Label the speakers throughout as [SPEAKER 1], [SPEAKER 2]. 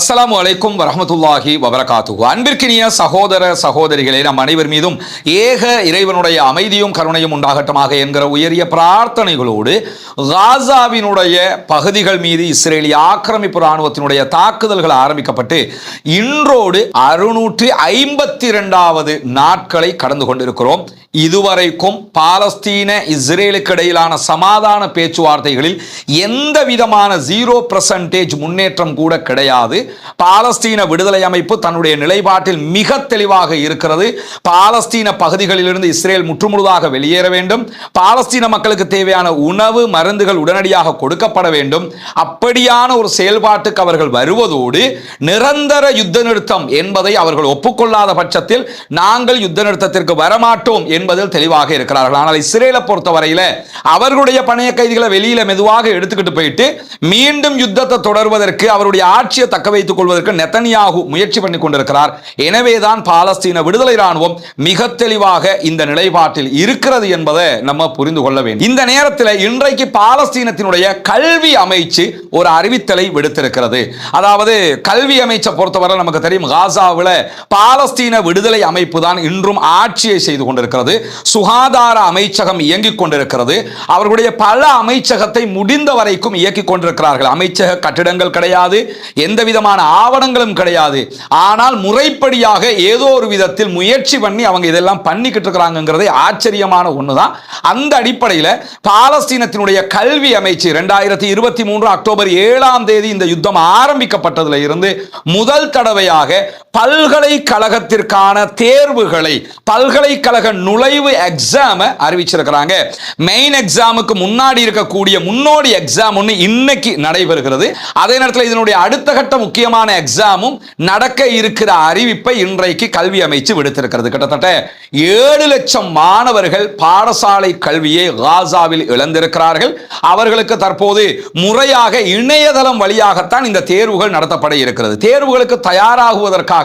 [SPEAKER 1] அஸ்ஸலாமு அலைக்கும் வரஹ்மத்துல்லாஹி வபரகாத்துஹு. அன்பிற்கினிய சகோதர சகோதரிகளே, நம் அனைவர் மீதும் ஏக இறைவனுடைய அமைதியும் கருணையும் உண்டாகட்டுமாக என்கிற உயரிய பிரார்த்தனைகளோடு காசாவினுடைய பகுதிகள் மீது இஸ்ரேலிய ஆக்கிரமிப்பு இராணுவத்தினுடைய தாக்குதல்கள் ஆரம்பிக்கப்பட்டு இன்றோடு 652வது நாட்களை கடந்து கொண்டிருக்கிறோம். இதுவரைக்கும் பாலஸ்தீன இஸ்ரேலுக்கு இடையிலான சமாதான பேச்சுவார்த்தைகளில் எந்த விதமான 0% முன்னேற்றம் கூட கிடையாது. பாலஸ்தீன விடுதலை அமைப்பு தன்னுடைய நிலைப்பாட்டில் மிக தெளிவாக இருக்கிறது. பாலஸ்தீன பகுதிகளிலிருந்து இஸ்ரேல் முற்றுமுழுதாக வெளியேற வேண்டும். பாலஸ்தீன மக்களுக்கு தேவையான உணவு மருந்துகள் உடனடியாக கொடுக்கப்பட வேண்டும். அப்படியான ஒரு செயல்பாட்டுக்கு அவர்கள் வருவதோடு நிரந்தர யுத்த நிறுத்தம் என்பதை அவர்கள் ஒப்புக்கொள்ளாத பட்சத்தில் நாங்கள் யுத்த நிறுத்தத்திற்கு வரமாட்டோம் என்பதில் தெளிவாக இருக்கிறார்கள். ஆனால் இஸ்ரேலை பொறுத்தவரையில அவர்களுடைய பணைய கைதிகளை வெளியில மெதுவாக எடுத்துக்கிட்டு போயிட்டு மீண்டும் யுத்தத்தை தொடர்வதற்கு அவருடைய ஆட்சியை தக்க வைத்துக் கொள்வதற்கு நெதன்யாகு முயற்சி பண்ணி கொண்டிருக்கிறார். எனவேதான் பாலஸ்தீன விடுதலை ராணுவம் மிக தெளிவாக இந்த நிலைப்பாட்டில் இருக்கிறது என்பதை நம்ம புரிந்து கொள்ள வேண்டும். இந்த நேரத்தில் இன்றைக்கு பாலஸ்தீனத்தினுடைய கல்வி அமைச்சு ஒரு அறிவித்தலை விடுத்திருக்கிறது. அதாவது கல்வி அமைச்சை பொறுத்தவரை நமக்கு தெரியும், காசாவில் பாலஸ்தீன விடுதலை அமைப்பு தான் இன்றும் ஆட்சியை செய்து கொண்டிருக்கிறது. சுகாதார அமைச்சகம் இயங்கிக் கொண்டிருக்கிறது. அவர்களுடைய பல அமைச்சகத்தை முடிந்த வரைக்கும் இயக்கிக் கொண்டிருக்கிறார்கள். அமைச்சக கட்டிடங்கள் கிடையாது, எந்த விதமான ஆவணங்களும் கிடையாது. ஆனால் முறைப்படியாக ஏதோ ஒரு விதத்தில் முயற்சி பண்ணி அவங்க இதெல்லாம் பண்ணிக்கிட்டு இருக்கிறாங்கிறதே ஆச்சரியமான ஒண்ணுதான். அந்த அடிப்படையில் பாலஸ்தீனத்தினுடைய கல்வி அமைச்சு 2023 அக்டோபர் 7ஆம் தேதி இந்த யுத்தம் ஆரம்பிக்கப்பட்டதில் இருந்து முதல் தடவையாக பல்கலைக்கழகத்திற்கான தேர்வுகளை, பல்கலைக்கழக நுழைவு எக்ஸாம் அறிவிச்சிருக்கிறாங்க. மெயின் எக்ஸாமுக்கு முன்னாடி இருக்கக்கூடிய முன்னோடி எக்ஸாம் ஒன்று இன்னைக்கு நடைபெறுகிறது. அதே நேரத்தில் இதனுடைய அடுத்த கட்ட முக்கியமான எக்ஸாமும் நடக்க இருக்கிற அறிவிப்பை இன்றைக்கு கல்வி அமைச்சு விடுத்திருக்கிறது. கிட்டத்தட்ட 7 லட்சம் மாணவர்கள் பாடசாலை கல்வியை காசாவில் இழந்திருக்கிறார்கள். அவர்களுக்கு தற்போது முறையாக இணையதளம் வழியாகத்தான் இந்த தேர்வுகள் நடத்தப்பட இருக்கிறது. தேர்வுகளுக்கு தயாராகுவதற்காக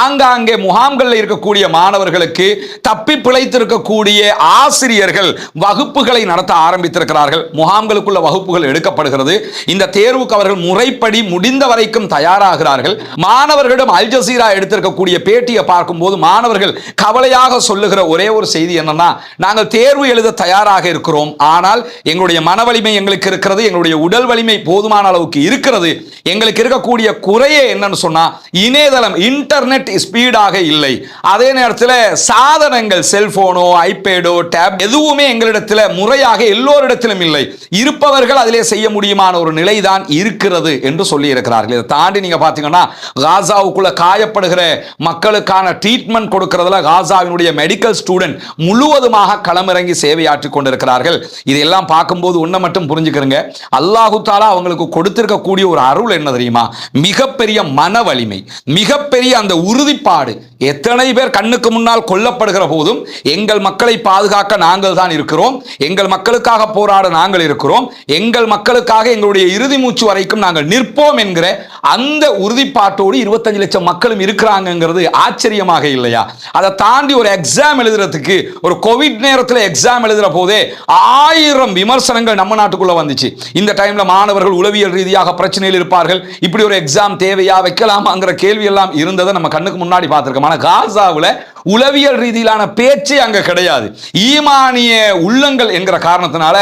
[SPEAKER 1] ஆங்காங்கே முகாம்களில் இருக்கக்கூடிய மாணவர்களுக்கு தப்பி பிழைத்திருக்கக்கூடிய ஆசிரியர்கள் வகுப்புகளை நடத்த ஆரம்பித்திருக்கிறார்கள். முகாம்களுக்குள்ள வகுப்புகள் எடுக்கப்படுகிறது. இந்த தேர்வுக்கு அவர்கள் முறைப்படி முடிந்த வரைக்கும் தயாராகிறார்கள். மாணவர்களிடம் அல் ஜசீரா எடுத்திருக்கக்கூடிய பேட்டியை பார்க்கும்போது மாணவர்கள் கவலையாக சொல்லுகிற ஒரே ஒரு செய்தி என்னன்னா, நாங்கள் தேர்வு எழுத தயாராக இருக்கிறோம், ஆனால் எங்களுடைய மன வலிமை எங்களுக்கு இருக்கிறது, எங்களுடைய உடல் வலிமை போதுமான அளவுக்கு இருக்கிறது. எங்களுக்கு இருக்கக்கூடிய குறையே என்னன்னு சொன்னா, இணையதளம் இன்டர்நெட் ஸ்பீடாக இல்லை. அதே நேரத்தில் சாதனங்கள் செல்போனோ ஐபேடோ டேப் எதுவுமே எங்களிடத்தில் முறையாக எல்லோரிடத்திலும் இல்லை. இருப்பவர்கள் அதிலே செய்ய முடியுமான ஒரு நிலைதான் இருக்கிறது என்று சொல்லி இருக்கிறார்கள். இதை தாண்டி நீங்க பாத்தீங்கன்னா காசாவுக்குள்ள காயப்படுகிற மக்களுக்கான ட்ரீட்மெண்ட் கொடுக்கிறதுல காசாவினுடைய மெடிக்கல் ஸ்டூடெண்ட் முழுவதுமாக களமிறங்கி சேவையாற்றிக் கொண்டிருக்கிறார்கள். இதெல்லாம் பார்க்கும்போது ஒன்றை மட்டும் புரிஞ்சுக்கிறங்க, அல்லாஹு தாலா அவங்களுக்கு கொடுத்திருக்கக்கூடிய ஒரு அருள் என்ன தெரியுமா? மிகப்பெரிய மன வலிமை, மிகப்பெரிய அந்த உறுதிப்பாடு. எத்தனை பேர் கண்ணுக்கு முன்னால் கொல்லப்படுகிற போதும் எங்கள் மக்களை பாதுகாக்க நாங்கள் தான் இருக்கிறோம், எங்கள் மக்களுக்காக போராட நாங்கள் இருக்கிறோம், எங்கள் மக்களுக்காக எங்களுடைய இறுதி மூச்சு வரைக்கும் நாங்கள் நிற்போம் என்கிற அந்த உறுதிப்பாட்டோடு 25 லட்சம் மக்களும் இருக்கிறாங்கிறது ஆச்சரியமாக இல்லையா? அதை தாண்டி ஒரு எக்ஸாம் எழுதுறதுக்கு, ஒரு கோவிட் நேரத்தில் எக்ஸாம் எழுதுற போதே 1000 விமர்சனங்கள் நம்ம நாட்டுக்குள்ள வந்துச்சு. இந்த டைம்ல மாணவர்கள் உளவியல் ரீதியாக பிரச்சனையில் இருப்பார்கள். இப்படி ஒரு எக்ஸாம் தேவையா, வைக்கலாமாங்கிற கேள்வி எல்லாம் இருந்ததை நம்ம கண்ணுக்கு முன்னாடி பார்த்திருக்கோம். ஆனா காசாவில் உளவியல் ரீதியிலான பேச்சு அங்க கிடையாது. ஈமானிய உள்ளங்கள் என்கிற காரணத்தினால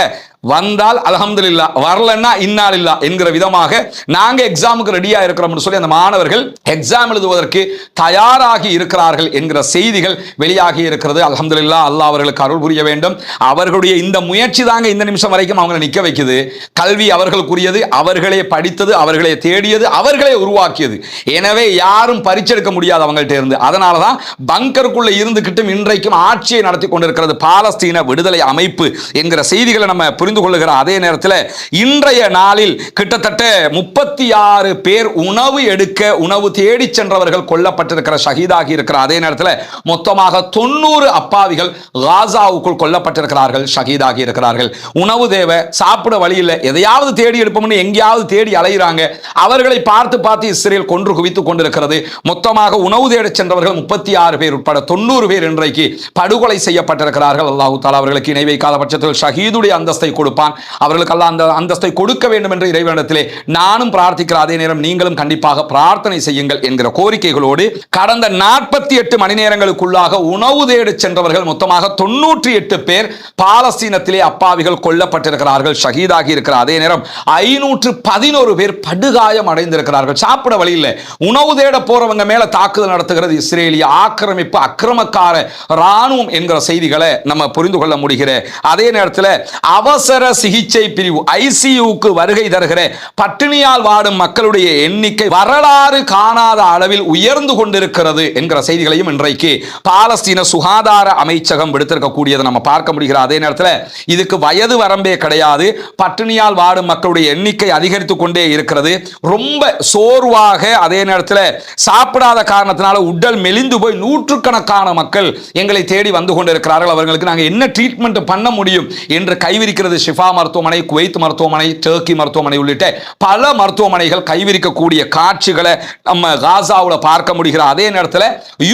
[SPEAKER 1] வந்தால் அல்ஹம்துலில்லாஹ், வரலன்னா இன்னாலில்லாஹ் என்கிற விதமாக நாங்க எக்ஸாமுக்கு ரெடியா இருக்கிறோம்னு சொல்லி அந்த மாணவர்கள் எக்ஸாம் எழுதுவதற்கு தயாராகி இருக்கிறார்கள் என்கிற செய்திகள் வெளியாகி இருக்கிறது. அல்ஹம்துலில்லாஹ், அல்லாஹ் அவர்களுக்கு அருள் புரிய வேண்டும். அவர்களுடைய இந்த முயற்சி தாங்க இந்த நிமிஷம் வரைக்கும் அவங்களை நிற்க வைக்குது. கல்வி அவர்களுக்குரியது, அவர்களே படித்தது, அவர்களே தேடியது, அவர்களே உருவாக்கியது. எனவே யாரும் பறிச்செடுக்க முடியாது அவங்கள்ட்ட இருந்து. அதனாலதான் பங்கருக்குள்ள இருந்துகிட்டும் இன்றைக்கும் ஆட்சியை நடத்தி கொண்டிருக்கிறது பாலஸ்தீன விடுதலை அமைப்பு என்கிற செய்திகளை நம்ம புரிந்து கொள்ளுகிற அதே நேரத்தில் இன்றைய நாளில் கிட்டத்தட்ட 36 பேர் உணவு எடுக்க, உணவு தேடி சென்றவர்கள் கொல்லப்பட்டிருக்கிற, ஷஹீதாகி இருக்கிற அதே நேரத்தில் மொத்தமாக 90 அப்பாவிகள் காசாவுக்குள் கொல்லப்பட்டிருக்கிறார்கள், ஷஹீதாகி இருக்கிறார்கள். உணவு தேவை, சாப்பிட வழி இல்லை, எதையாவது தேடி எடுப்போம்னு எங்கேயாவது தேடி அலைகிறாங்க. அவர்களை பார்த்து பார்த்து இஸ்ரேல் கொன்று குவித்துக் கொண்டிருக்கிறது. மொத்தமாக உணவு தேடி சென்றவர்கள் 36 பேர் உட்பட 90 பேர் இன்றைக்கு படுகொலை செய்யப்பட்டிருக்கிறார்கள். அல்லாஹு தஆலா அவர்களுக்கு இணை வைக்காத பட்சத்தில் ஷஹீதுடைய அந்தஸ்தை கொடுப்பான். அவர்களுக்கெல்லாம் அந்த அந்தஸ்தை கொடுக்க வேண்டும் என்று இறைவனிடத்திலே நானும் பிரார்த்திக்கிற அதே நேரம் நீங்களும் கண்டிப்பாக பிரார்த்தனை செய்யுங்கள் என்கிற கோரிக்கைகளோடு கடந்த 48 மணி நேரங்களுக்குள்ளாக உணவு தேடி சென்றவர்கள் மொத்தமாக 98 பேர் பாலஸ்தீனத்திலே அப்பாவிகள் கொல்லப்பட்டிருக்கிறார்கள், ஷஹீதாகி இருக்கிற அதே நேரம் 511 பேர் படுகாயம் அடைந்திருக்கிறார்கள். சாப்பிட வழி இல்லை. உணவு தேட போறவங்க மேல தாக்குதல் நடத்துகிறது இஸ்ரேலிய ஆக்கிரமிப்பு அக்கிரமக்கார ராணுவம் என்கிற செய்திகளை நம்ம புரிந்து கொள்ள முடிகிற அதே நேரத்தில் அவசர சிகிச்சை பிரிவு ஐசியூக்கு வருகை தருகிற பட்டினியால் வாடும் மக்களுடைய எண்ணிக்கை வரலாறு காணாத அளவில் உயர்ந்து கொண்டிருக்கிறது என்கிற செய்திகளையும் இன்றைக்கு பாலஸ்தீன சுகாதார அமைச்சகம் விடுத்திருக்கக்கூடியதை நம்ம பார்க்க முடிகிற அதே நேரத்தில் இதுக்கு வயது வரம்பே கிடையாது. பட்டினியால் வாடும் மக்களுடைய எண்ணிக்கை அதிகரித்துக் கொண்டே இருக்கிறது. ரொம்ப சோர்வாக அதே நேரத்தில் சாப்பிடாத காரணத்தினால உடல் மெலிந்து போய் நூற்றுக்கணக்கான மக்கள் எங்களை தேடி வந்து கொண்டிருக்கிறார்கள். அவர்களுக்கு நாங்கள் என்ன ட்ரீட்மெண்ட் பண்ண முடியும் என்று கைவிரிக்கிறது ஷிஃபா மருத்துவமனை, குவைத் மருத்துவமனை, டர்க்கி மருத்துவமனை உள்ளிட்ட பல மருத்துவமனைகள் கைவிரிக்கக்கூடிய காட்சிகளை நம்ம காசாவில் பார்க்க முடிகிற அதே நேரத்தில்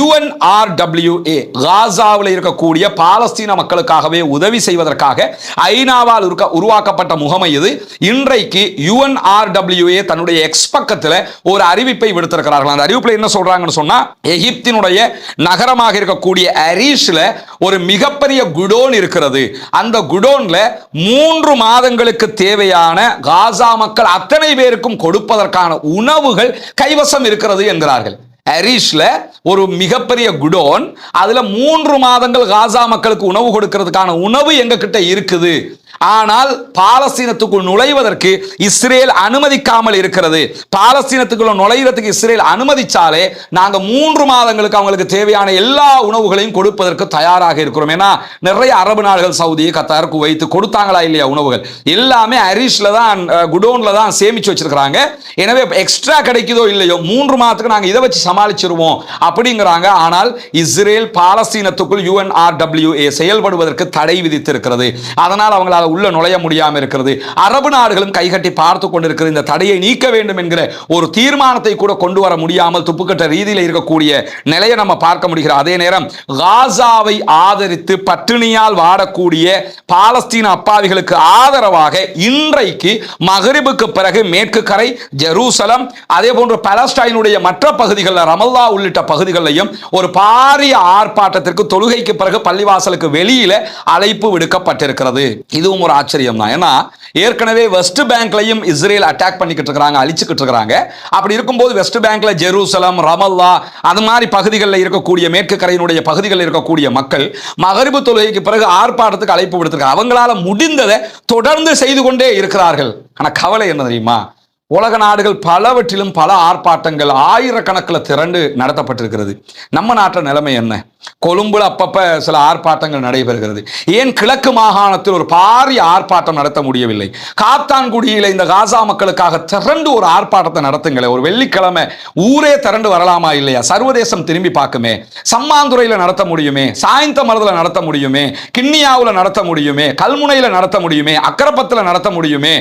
[SPEAKER 1] UNRWA காசாவில் இருக்கக்கூடிய பாலஸ்தீன மக்களுக்காகவே உதவி செய்வதற்காக ஐநாவால் உருவாக்கப்பட்ட முகமை இது. இன்றைக்கு UNRWA தன்னுடைய எக்ஸ் பக்கத்தில் ஒரு அறிவிப்பை விடுத்திருக்கிறார்கள். அந்த அறிவிப்பில் என்ன சொல்றாங்கன்னு சொன்னா, எகிப்தினுடைய நகரமாக இருக்கக்கூடிய அரீஷ்ல ஒரு மிகப்பெரிய குடோன் இருக்கிறது. அந்த குடோன்ல 3 மாதங்களுக்கு தேவையான காசா மக்கள் அத்தனை பேருக்கும் கொடுப்பதற்கான உணவுகள் கைவசம் இருக்கிறது என்கிறார்கள். அரீஷ்ல ஒரு மிகப்பெரிய குடோன், அதுல 3 மாதங்கள் காசா மக்களுக்கு உணவு கொடுக்கிறதுக்கான உணவு எங்க கிட்ட இருக்குது. ஆனால் பாலஸ்தீனத்துக்குள் நுழைவதற்கு இஸ்ரேல் அனுமதிக்காமல் இருக்கிறது. பாலஸ்தீனத்துக்குள்ள நுழைவதற்கு இஸ்ரேல் அனுமதிச்சாலே நாங்க 3 மாதங்களுக்கு அவங்களுக்கு தேவையான எல்லா உணவுகளையும் கொடுப்பதற்கு தயாராக இருக்கிறோம். ஏன்னா நிறைய அரபு நாடுகள் சவுதி, கத்தார், குவைத் கொடுத்தாங்களா இல்லையா உணவுகள் எல்லாமே அரீஷ்ல தான் குடோன்ல தான் சேமிச்சு வச்சிருக்காங்க. எனவே எக்ஸ்ட்ரா கிடைக்குதோ இல்லையோ 3 மாதத்துக்கு நாங்க இதை வச்சு சமாளிச்சிருவோம் அப்படிங்கிறாங்க. ஆனால் இஸ்ரேல் பாலஸ்தீனத்துக்குள் UNRWA செயல்படுவதற்கு தடை விதித்திருக்கிறது. அதனால் அவங்களால உள்ள நுழைய முடியாமல் இருக்கிறது. அரபு நாடுகளும் கைகட்டி பார்த்து கொண்டிருக்கிறது. இந்த தடையை நீக்க வேண்டும் என்கிற ஒரு தீர்மானத்தை கூட கொண்டு வர முடியாமல் துப்புக்கட்ட ரீதியில் இருக்கக்கூடிய நிலையை நம்ம பார்க்க முடிகிற அதே நேரம் காசாவை ஆதரித்து பட்டினியால் வாடக்கூடிய பாலஸ்தீன அப்பாவிகளுக்கு ஆதரவாக இன்றைக்கு மகரிபுக்கு பிறகு மேற்கு கரை, ஜெருசலம், அதே போன்று பாலஸ்தீனுடைய மற்ற பகுதிகளில் ரமல்லா உள்ளிட்ட பகுதிகளிலும் ஒரு பாரிய ஆர்ப்பாட்டத்திற்கு தொழுகைக்கு பிறகு பள்ளிவாசலுக்கு வெளியில அழைப்பு விடுக்கப்பட்டிருக்கிறது. இதுவும் ஒரு ஆச்சரியம் தான். ஏன்னா ஏற்கனவே வெஸ்ட் பேங்க்லையும் இஸ்ரேல் அட்டாக் பண்ணிக்கிட்டு இருக்காங்க, அழிச்சுக்கிட்டு இருக்காங்க. அப்படி இருக்கும்போது வெஸ்ட் பேங்க்ல ஜெருசலம், ரமல்லா அது மாதிரி பகுதிகளில் இருக்கக்கூடிய மேற்கு கரையினுடைய பகுதிகளில் இருக்கக்கூடிய மக்கள் மகரிபு தொழுகைக்கு பிறகு ஆர்ப்பாட்டத்துக்கு அழைப்பு விடுத்திருக்காங்க. அவங்களால முடிந்ததை தொடர்ந்து செய்து கொண்டே இருக்கிறார்கள். ஆனா கவலை என்ன தெரியுமா, உலக நாடுகள் பலவற்றிலும் பல ஆர்ப்பாட்டங்கள் ஆயிரக்கணக்கில் திரண்டு நடத்தப்பட்டிருக்கிறது. நம்ம நாட்டில் நிலைமை என்ன? கொழும்புல அப்பப்ப சில ஆர்ப்பாட்டங்கள் நடைபெறுகிறது. ஏன் கிழக்கு மாகாணத்தில் ஒரு பாரிய ஆர்ப்பாட்டம் நடத்த முடியவில்லை? காத்தான்குடியில இந்த காசா மக்களுக்காக திரண்டு ஒரு ஆர்ப்பாட்டத்தை நடத்துங்களேன். ஒரு வெள்ளிக்கிழமை ஊரே திரண்டு வரலாமா இல்லையா? சர்வதேசம் திரும்பி பார்க்குமே. சம்மாந்துறையில நடத்த முடியுமே, சாய்ந்தமரத்தில் நடத்த முடியுமே, கிண்ணியாவில் நடத்த முடியுமே, கல்முனையில நடத்த முடியுமே, அக்கரப்பத்தில் நடத்த முடியுமே,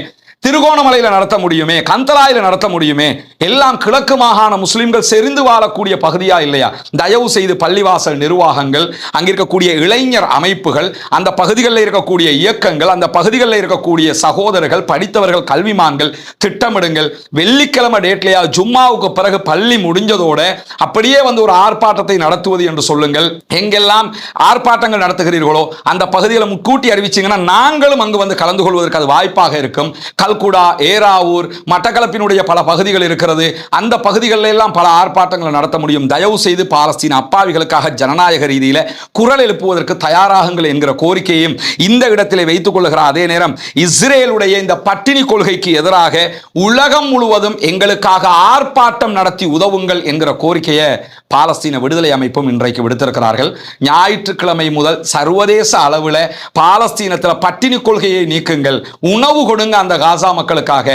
[SPEAKER 1] திருகோணமலையில நடத்த முடியுமே, கந்தலாயில நடத்த முடியுமே. எல்லாம் கிழக்கு மாகாண முஸ்லிம்கள் செறிந்து வாழக்கூடிய பகுதியா இல்லையா? தயவு செய்து பள்ளிவாசல் நிர்வாகங்கள், அங்கிருக்கக்கூடிய இளைஞர் அமைப்புகள், அந்த பகுதிகளில் இருக்கக்கூடிய இயக்கங்கள், அந்த பகுதிகளில் இருக்கக்கூடிய சகோதரர்கள், படித்தவர்கள், கல்விமான்கள் திட்டமிடுங்கள். வெள்ளிக்கிழமை டேட்லையா ஜும்மாவுக்கு பிறகு பள்ளி முடிஞ்சதோட அப்படியே வந்து ஒரு ஆர்ப்பாட்டத்தை நடத்துவது என்று சொல்லுங்கள். எங்கெல்லாம் ஆர்ப்பாட்டங்கள் நடத்துகிறீர்களோ அந்த பகுதிகளை முன்கூட்டி அறிவிச்சீங்கன்னா நாங்களும் அங்கு வந்து கலந்து கொள்வதற்கு அது வாய்ப்பாக இருக்கும். கல்குடா, ஏராவூர், மட்டக்களப்பினுடைய பல பகுதிகள் இருக்கிறது. அந்த பகுதிகளில் எல்லாம் பல ஆர்ப்பாட்டங்களை நடத்த முடியும். தயவு செய்து பாலஸ்தீன அப்பாவிகளுக்காக ஜனநாயக ரீதியில் குரல் எழுப்புவதற்கு தயாராகுங்கள் என்கிற கோரிக்கையும் இந்த இடத்திலே வைத்துக் கொள்ளுகிற அதே நேரம் இஸ்ரேலுடைய இந்த பட்டினி கொள்கைக்கு எதிராக உலகம் முழுவதும் எங்களுக்காக ஆர்ப்பாட்டம் நடத்தி உதவுங்கள் என்கிற கோரிக்கையை பாலஸ்தீன விடுதலை அமைப்பும் இன்றைக்கு விடுத்திருக்கிறார்கள். ஞாயிற்றுக்கிழமை முதல் சர்வதேச அளவில் பாலஸ்தீனத்தில் பட்டினி கொள்கையை நீக்குங்கள், உணவு கொடுங்க அந்த காசா காசா மக்களுக்காக.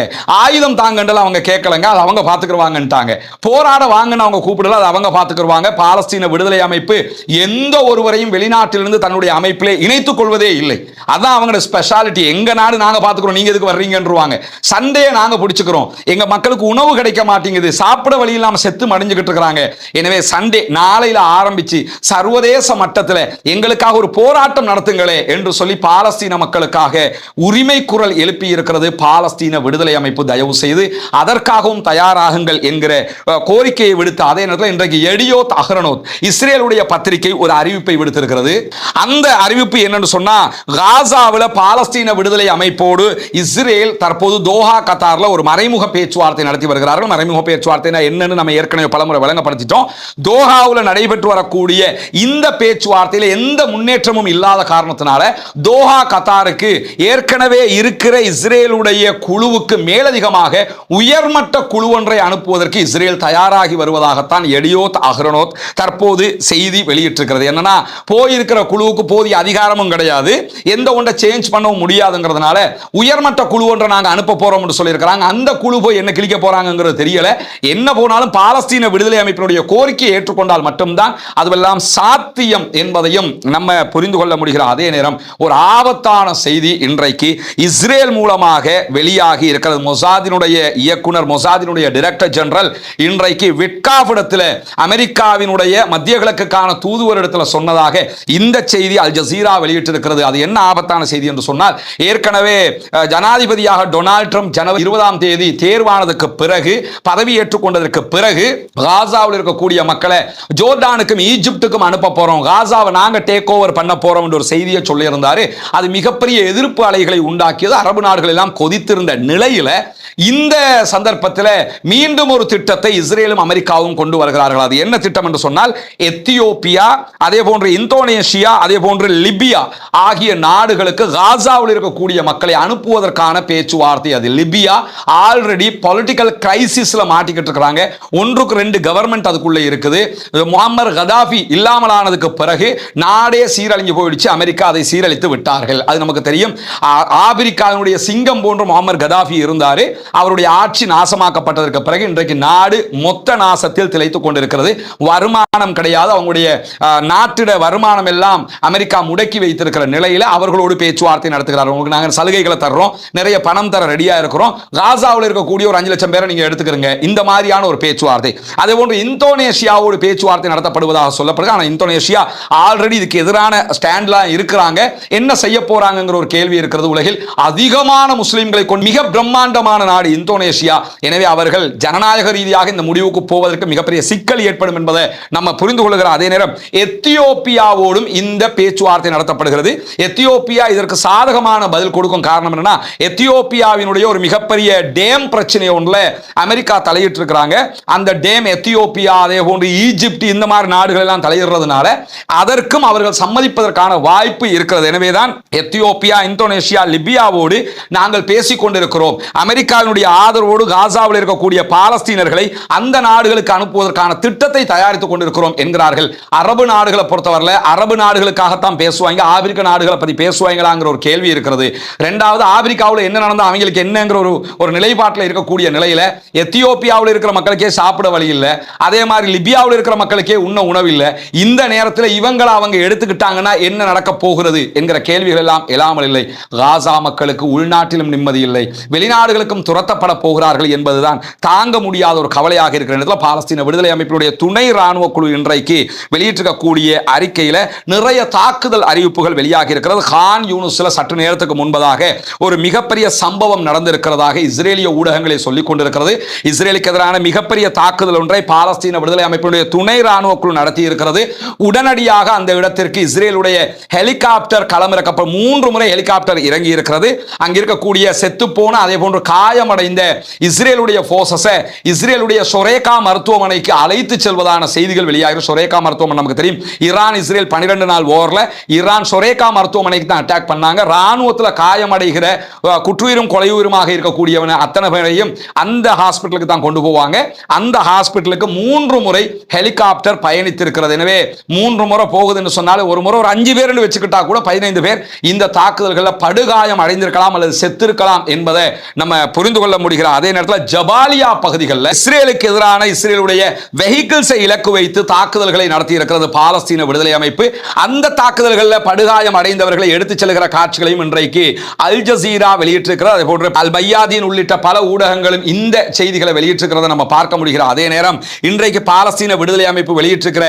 [SPEAKER 1] ஆயுதம் தாங்கண்டல அவங்க கேட்கலங்க, அது அவங்க பார்த்துக்குவாங்கன்ட்டாங்க. போராட வாங்கன்னு அவங்க கூப்பிடல, அது அவங்க பார்த்துக்குவாங்க. பாலஸ்தீன விடுதலை அமைப்பு எந்த ஒருவரையும் வெளிநாட்டிலிருந்து தன்னுடைய அமைப்பிலே இணைத்துக் கொள்வதே இல்லை. அதான் அவங்களோட ஸ்பெஷாலிட்டி. எங்க நாடு நாங்க பார்த்துக்கிறோம், நீங்க எதுக்கு வர்றீங்கன்றுவாங்க. சண்டையை நாங்க பிடிச்சுக்கிறோம், எங்க மக்களுக்கு உணவு கிடைக்க மாட்டேங்குது, சாப்பிட வழி இல்லாம செத்து மடிஞ்சுக்கிட்டு இருக்கிறாங்க. எனவே சண்டே நாளையில ஆரம்பிச்சு சர்வதேச மட்டத்தில் எங்களுக்காக ஒரு போராட்டம் நடத்துங்களே என்று சொல்லி பாலஸ்தீன மக்களுக்காக உரிமை குரல் எழுப்பி இருக்கிறது பாலஸ்தீன விடுதலை அமைப்பு. தயவு செய்து அதற்காகவும் தயாராகுங்கள் என்கிற கோரிக்கையை விடுத்து, அதே நேரத்தில் இன்றைக்கு எடியோத் அஹ்ரோனோத் இஸ்ரேலுடைய பத்திரிகை ஒரு அறிவிப்பை விடுத்திருக்கிறது. அந்த அறிவிப்பு என்னன்னு சொன்னா, காசாவில் பாலஸ்தீன விடுதலை அமைப்போடு இஸ்ரேல் தற்போது தோஹா கத்தார்ல ஒரு மறைமுக பேச்சுவார்த்தை நடத்தி வருகிறார்கள். மறைமுக பேச்சுவார்த்தை என்னன்னு நம்ம ஏற்கனவே பலமுறை விளங்கப்படுத்திட்டோம். தோஹாவில் நடைபெற்று வரக்கூடிய இந்த பேச்சுவார்த்தையில் எந்த முன்னேற்றமும் இல்லாத காரணத்தினால தோஹா கத்தாருக்கு ஏற்கனவே இருக்கிற இஸ்ரேலுடைய குழுவுக்கு மேலதிகமாக உயர்மட்ட குழு ஒன்றை அனுப்புவதற்கு இஸ்ரேல் தயாராகி வருவதாகத்தான் எடியோத் அஹ்ரோனோத் தற்போது செய்தி வெளியிட்டிருக்கிறது. என்னன்னா, போயிருக்கிற குழுவுக்கு போதிய அதிகாரமும் கிடையாது, எந்த ஒன்றை சேஞ்ச் பண்ணவும் முடியாதுங்கிறதுனால உயர்மட்ட குழு ஒன்றை நாங்கள் அனுப்ப போறோம் என்று சொல்லியிருக்கிறாங்க. அந்த குழு போய் என்ன கிழிக்க போறாங்கிறது தெரியல. என்ன போனாலும் பாலஸ்தீன விடுதலை அமைப்பினுடைய கோரிக்கையை ஏற்றுக்கொண்டால் மட்டும்தான் அதுவெல்லாம் சாத்தியம் என்பதையும் நம்ம புரிந்து கொள்ள முடிகிறது. அதே நேரம் ஒரு ஆபத்தான செய்தி இன்றைக்கு இஸ்ரேல் மூலமாக வெளியாகி இருக்கிறது. மொசாதினுடைய இயக்குனர், மொசாதினுடைய டைரக்டர் ஜெனரல் இன்றைக்கு விட்காஃபிடத்தில் அமெரிக்காவினுடைய மத்திய கிழக்குக்கான தூதுவரிடத்தில் சொன்னதாக இந்த செய்தி அல் ஜசீரா வெளியிட்டிருக்கிறது. அது என்ன ஆபத்தான செய்தி என்று சொன்னால், ஏற்கனவே ஜனாதிபதியாக டொனால்ட் ட்ரம்ப் ஜனவரி 20ஆம் தேதி தேர்வானதுக்கு பிறகு, பதவி ஏற்றுக்கொண்டதற்கு பிறகு, காசாவில் இருக்கக்கூடிய மக்களை ஜோர்டானுக்கும் ஈஜிப்டுக்கும் அனுப்ப போறோம், காசாவை நாங்க டேக் ஓவர் பண்ண போறோம் என்ற ஒரு செய்தியை சொல்லியிருந்தாரு. அது மிகப்பெரிய எதிர்ப்பு அலைகளை உண்டாக்கியது. அரபு நாடுகள் எல்லாம் கொதித்திருந்த நிலையில இந்த சந்தர்ப்பத்தில் மீண்டும் ஒரு திட்டத்தை இஸ்ரேலும் அமெரிக்காவும் கொண்டு வருகிறார்கள். அது என்ன திட்டம் என்று சொன்னால், எத்தியோப்பியா, அதே போன்று இந்தோனேஷியா, அதே போன்று லிபியா ஆகிய நாடுகளுக்கு காசாவில் இருக்கக்கூடிய மக்களை அனுப்புவதற்கான பேச்சுவார்த்தை. அது லிபியா ஆல்ரெடி பொலிட்டிக்கல் கிரைசிஸ்ல மாட்டிக்கிட்டு இருக்கிறாங்க. ஒன்றுக்கு ரெண்டு கவர்மெண்ட் அதுக்குள்ள இருக்குது. முஹம்மர் கதாஃபி இல்லாமலானதுக்கு பிறகு நாடே சீரழிஞ்சு போயிடுச்சு. அமெரிக்கா அதை சீரழித்து விட்டார்கள். அது நமக்கு தெரியும். ஆப்பிரிக்காவினுடைய சிங்கம் போன்ற முஹம்மர் கதாஃபி இருந்தாரு. அவருடைய ஆட்சி நாசமாக்கப்பட்டதற்கு பிறகு இன்றைக்கு நாடு மொத்த நாசத்தில் திளைத்துக் கொண்டிருக்கிறது. வருமானம் கிடையாது. அவங்களுடைய நாட்டிட வருமானம் எல்லாம் அமெரிக்கா முடக்கி வைத்திருக்கிற நிலையில் அவர்களோடு பேச்சுவார்த்தை நடத்துகிறார். உங்களுக்கு நாங்கள் சலுகைகளை தர்றோம், நிறைய பணம் தர ரெடியா இருக்கிறோம், காசாவில் இருக்கக்கூடிய ஒரு 5 லட்சம் பேரை நீங்க எடுத்துக்கிறீங்க, இந்த மாதிரியான ஒரு பேச்சுவார்த்தை. அதே போன்று இந்தோனேஷியாவோடு பேச்சுவார்த்தை நடத்தப்படுவதாக சொல்லப்படுது. ஆனால் இந்தோனேஷியா ஆல்ரெடி இதுக்கு எதிரான ஸ்டாண்ட்லாம் இருக்கிறாங்க. என்ன செய்ய போறாங்கிற ஒரு கேள்வி இருக்கிறது. உலகில் அதிகமான முஸ்லிம்களை கொண்டு மிக பிரம்மாண்டமான நாடு இந்தோனேஷியா. எனவே அவர்கள் ஜனநாயக ரீதியாக இந்த முடிவுக்கு போவதற்கு மிகப்பெரிய சிக்கல் ஏற்படும் என்பதை நம்ம புரிந்து கொள்கிறோம். அதே நேரம் எத்தியோப்பியாவோடும் இந்த பேச்சுவார்த்தை நடத்தப்படுகிறது. எத்தியோப்பியா இதற்கு சாதகமான பதில் கொடுக்கும். காரணம் என்னன்னா, எத்தியோப்பியாவினுடைய ஒரு மிகப்பெரிய டேம் பிரச்சனை ஒன்றில் அமெரிக்கா தலையிட்டு இருக்கிறாங்க. அந்த டேம் எத்தியோப்பியா, அதே போன்று ஈஜிப்ட், இந்த மாதிரி நாடுகள் எல்லாம் தலையிடுறதுனால அதற்கும் அவர்கள் சம்மதிப்பதற்கான வாய்ப்பு இருக்கிறது. எனவேதான் எத்தியோப்பியா, இந்தோனேஷியா, லிபியாவோடு நாங்கள் பேசிக் கொண்டிருக்கிறோம். அமெரிக்காவினுடைய ஆதரவோடு காசாவில் இருக்கக்கூடிய பாலஸ்தீனர்களை அந்த நாடுகளுக்கு அனுப்புவதற்கான திட்டத்தை தயாரித்துக் கொண்டிருக்கிறோம் என்கிறார்கள். அரபு நாடுகளை பொறுத்தவரை அரபு நாடுகளுக்காகத்தான் பேசுவாங்க, ஆப்பிரிக்க நாடுகளை பத்தி பேசுவாங்களாங்கிற ஒரு கேள்வி இருக்கிறது. இரண்டாவது, ஆப்பிரிக்காவில் என்ன நடந்தா அவங்களுக்கு என்னங்கிற ஒரு நிலைப்பாட்டில் இருக்கக்கூடிய நிலையில எத்தியோப்பியாவில் இருக்கிற மக்களுக்கே சாப்பிட வழி இல்லை, அதே மாதிரி லிபியாவில் இருக்கிற மக்களுக்கே உண்ண உணவு இல்லை. இந்த நேரத்தில் இவங்களை அவங்க எடுத்துக்கிட்டாங்கன்னா என்ன நடக்க போகிறது என்கிற கேள்விகள் எல்லாம் எழாமல் இல்லை. காசா மக்களுக்கு உள்நாட்டிலும் நிம்மதி இல்லை, வெளிநாடுகளுக்கும் துரத்தப்பட போகிறார்கள் என்பதுதான் தாங்க முடியாத ஒரு கவலையாக இருக்கிற இடத்துல பாலஸ்தீன விடுதலை அமைப்பினுடைய துணை ராணுவ குழு இன்றைக்கு வெளியிட்டிருக்கக்கூடிய அறிக்கையில் நிறைய தாக்குதல் அறிவிப்புகள் வெளியாகி இருக்கிறது. கான் யூனிஸ்ல சற்று நேரத்துக்கு முன்பதாக ஒரு மிகப்பெரிய சம்பவம் நடந்திருக்கிறதாக இஸ்ரேலிய ஊடகங்களை சொல்லிக் கொண்டிருக்கிறது. இஸ்ரேலுக்கு எதிரான மிகப்பெரிய தாக்குதல் ஒன்றை பாலஸ்தீன விடுதலை அமைப்பினுடைய துணை ராணுவ குழு நடத்தி இருக்கிறது. உடனடியாக அந்த இடத்திற்கு இஸ்ரேலுடைய ஹெலிகாப்டர் களமிறக்கப்பட்ட 3 முறை ஹெலிகாப்டர் இறங்கி இருக்கிறது. அங்க இருக்கக்கூடிய செத்து போன, அதே போன்று காயமடைந்த இஸ்ரேலுடைய போர்சஸை இஸ்ரேலுடைய சொரேகா மருத்துவமனைக்கு அழைத்து செல்வதான செய்திகள் வெளியாகிற. சொரேகா மருத்துவமனை நமக்கு தெரியும், ஈரான் இஸ்ரேல் 12 நாள் வார்ல ஈரான் சொரேகா மருத்துவமனைக்கு தான் அட்டாக் பண்ணாங்க. ராணுவத்தில் காயமடைகிற, குற்றுயிரும் கொலையுயிருமாக இருக்கக்கூடியவன அத்தனை பேரையும் அந்த ஹாஸ்பிட்டலுக்கு தான் கொண்டு போவாங்க. அந்த ஹாஸ்பிட்டலுக்கு 3 முறை ஹெலிகாப்டர் பயணித்திருக்கிறது. எனவே 3 முறை போகுதுன்னு சொன்னாலும் ஒரு முறை ஒரு 5 பேர் வச்சுக்கிட்டா கூட 15 பேர் இந்த தாக்குதல்களில் படுகாயம் அடைந்திருக்கலாம் அல்லது செத்திருக்கலாம் நடத்தலாம் என்பதை நம்ம புரிந்து கொள்ள முடிகிற அதே நேரத்தில் ஜபாலியா பகுதிகளில் இஸ்ரேலுக்கு எதிரான இஸ்ரேலுடைய வெஹிக்கிள்ஸை இலக்கு வைத்து தாக்குதல்களை நடத்தி இருக்கிறது பாலஸ்தீன விடுதலை அமைப்பு. அந்த தாக்குதல்களில் படுகாயம் அடைந்தவர்களை எடுத்துச் செல்கிற காட்சிகளையும் இன்றைக்கு அல் ஜசீரா வெளியிட்டிருக்கிறது. அதே போன்று அல் பையாதீன் உள்ளிட்ட பல ஊடகங்களும் இந்த செய்திகளை வெளியிட்டிருக்கிறத நம்ம பார்க்க முடிகிற அதே நேரம் இன்றைக்கு பாலஸ்தீன விடுதலை அமைப்பு வெளியிட்டிருக்கிற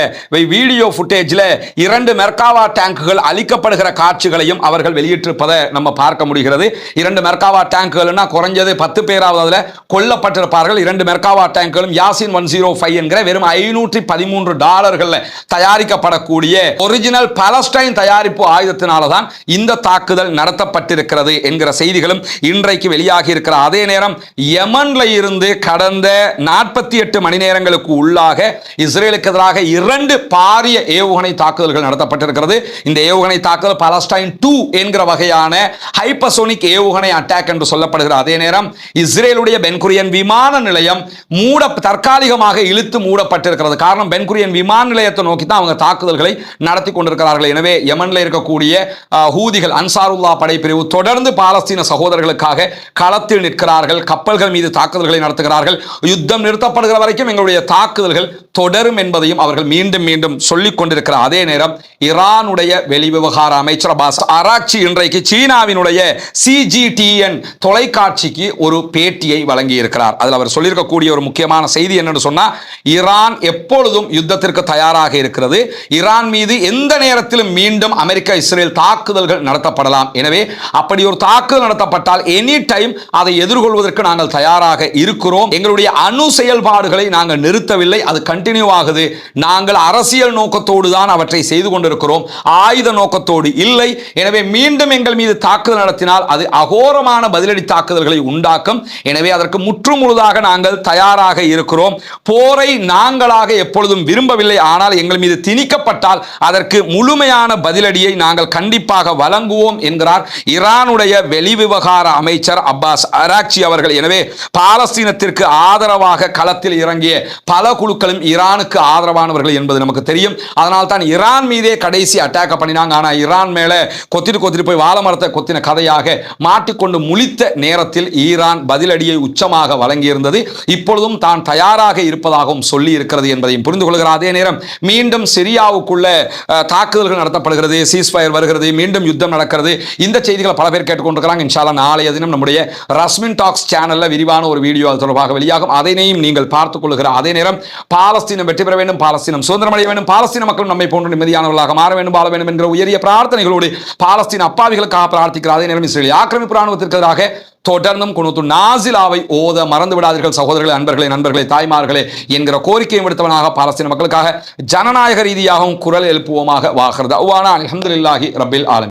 [SPEAKER 1] வீடியோ ஃபுட்டேஜில் 2 மெர்காவா டேங்குகள் அழிக்கப்படுகிற காட்சிகளையும் அவர்கள் வெளியிட்டிருப்பதை நம்ம பார்க்க முடிகிறது. 2 மெர்காவா டேங்குகள்னா குறைஞ்சது 10 பேராவது அதில் கொல்லப்பட்டிருப்பார்கள். 2 மெர்காவா டேங்குகளும் யாசின் 105 என்கிற வெறும் $513 தயாரிக்கப்படக்கூடிய ஒரிஜினல் பாலஸ்டைன் தயாரிப்பு ஆயுதத்தினால தான் இந்த தாக்குதல் நடத்தப்பட்டிருக்கிறது என்கிற செய்திகளும் இன்றைக்கு வெளியாகி இருக்கிற அதே நேரம் யமன்ல இருந்து கடந்த 48 மணி நேரங்களுக்கு உள்ளாக இஸ்ரேலுக்கு எதிராக 2 பாரிய ஏவுகணை தாக்குதல்கள் நடத்தப்பட்டிருக்கிறது. இந்த ஏவுகணை தாக்குதல் பாலஸ்டைன் 2 என்கிற வகையான ஹைப்பர்சோனிக் ஏவுகணை அட்டாக் என்று சொல்லப்படுகிற அதே நேரம் இஸ்ரேலுடைய பென்குரியன் விமான நிலையம் தற்காலிகமாக இழுத்து மூடப்பட்டிருக்கிறது. காரணம் பென்குரியன் விமான நிலையத்தை நோக்கி தான் அவங்க தாக்குதல்களை நடத்தி கொண்டிருக்கிறார்கள். எனவே யமன்ல இருக்கக்கூடிய ஹூதிகள் அன்சாருல்லா படைப்பிரிவு தொடர்ந்து பாலஸ்தீன சகோதரர்களுக்காக களத்தில் நிற்கிறார்கள். கப்பல்கள் மீது தாக்குதல்களை நடத்துகிறார்கள். யுத்தம் நிறுத்தப்படுகிற வரைக்கும் எங்களுடைய தாக்குதல்கள் தொடரும் என்பதையும் அவர்கள் மீண்டும் மீண்டும் சொல்லிக் கொண்டிருக்கிற அதே நேரம் ஈரானுடைய வெளிவிவகார அமைச்சர் அப்பாஸ் அராக்சி இன்றைக்கு சீனாவினுடைய CGTN தொலைக்காட்சிக்கு ஒரு பேட்டியை வழங்கி இருக்கிறார். அதில் அவர் சொல்லியிருக்கக்கூடிய ஒரு முக்கியமான செய்தி என்னன்னு சொன்னா, ஈரான் எப்பொழுதும் யுத்தத்திற்கு தயாராக இருக்கிறது. ஈரான் மீது எந்த நேரத்திலும் மீண்டும் அமெரிக்கா இஸ்ரேல் தாக்குதல்கள் நடத்தப்படலாம். எனவே அப்படி ஒரு தாக்குதல் நடத்தப்பட்டால் எனி டைம் அதை எதிர்கொள்வதற்கு நாங்கள் தயாராக இருக்கிறோம். எங்களுடைய அணு செயல்பாடுகளை நாங்கள் நிறுத்தவில்லை, அது கண்டினியூ ஆகுது. நாங்கள் அரசியல் நோக்கத்தோடு தான் அவற்றை செய்து கொண்டிருக்கிறோம், ஆயுத நோக்கத்தோடு இல்லை. எனவே மீண்டும் எங்கள் மீது தாக்குதல் நடத்தினால் அது அகோரமான பதிலடி தாக்குதல்களை உண்டாக்கும். எனவே அதற்கு முற்றுமுழுதாக நாங்கள் தயாராக இருக்கிறோம். போரை நாங்களாக எப்பொழுதும் விரும்பவில்லை, ஆனால் எங்கள் மீது திணிக்கப்பட்டால் அதற்கு முழுமையான பதிலடியை நாங்கள் கண்டிப்பாக வழங்குவோம் என்கிறார் ஈரானுடைய வெளிவிவகார அமைச்சர் அப்பாஸ் அராக்சி அவர்கள். எனவே பாலஸ்தீனத்திற்கு ஆதரவாக களத்தில் இறங்கிய பல குழுக்களும் ஈரானுக்கு ஆதரவானவர்கள் என்பது நமக்கு தெரியும். அதனால் தான் ஈரான் மீதே கடைசி அட்டாக் பண்ணினாங்க. ஆனால் ஈரான் மேல கொத்திட்டு போய் வாழமரத்தை கொத்தின கதையாக மாட்டிக்கொண்டு முழித்த நேரத்தில் ஈரான் பதிலடியை உச்சமாக வழங்கியிருந்தது. இப்பொழுதும் தான் தயாராக இருப்பதாகவும் சொல்லி இருக்கிறது என்பதையும் புரிந்து கொள்கிற அதே நேரம் மீண்டும் சிரியாவுக்குள்ள தாக்குதல்கள் நடத்தப்படுகிறது, சீஸ்ஃபயர் வருகிறது, மீண்டும் யுத்தம் நடக்கிறது. இந்த செய்திகளை பல பேர் கேட்டுக்கொண்டிருக்கிறாங்க. இன்ஷா அல்லாஹ் நாளைய தினம் நம்முடைய ரஸ்மின் டாக்ஸ் சேனல்ல விரிவான ஒரு வீடியோ அது தொடர்பாக வெளியாகும். அதனையும் நீங்கள் பார்த்துக் கொள்கிற அதே நேரம் பாலஸ்தீனம் வெற்றி பெற வேண்டும், பாலஸ்தீனம் சுதந்திரம் அடைய வேண்டும், பாலஸ்தீன மக்கள் நம்மை போன்ற நிம்மதியானவர்களாக மாற வேண்டும், வாழ வேண்டும் என்கிற உயரிய பிரார்த்தனைகளோடு பாலஸ்தீன அப்பாவிகளுக்காக பிரார்த்திக்கிற அதே நேரம் இஸ்ரேல் ஆக்கிரமிப்பு ராணுவத்திற்கு எதிராக தொடர்ந்தும் குனூத்து நாசிலாவை ஓத மறந்து விடாதீர்கள் சகோதரர்களே, அன்பர்களே, நண்பர்களே, தாய்மார்களே என்கிற கோரிக்கையை விடுத்தவனாக பாலஸ்தீன மக்களுக்காக ஜனநாயக ரீதியாகவும் குரல் எழுப்புவோமாக வாகிறது. அல்ஹம்துலில்லாஹி ரப்பில் ஆலமீன்.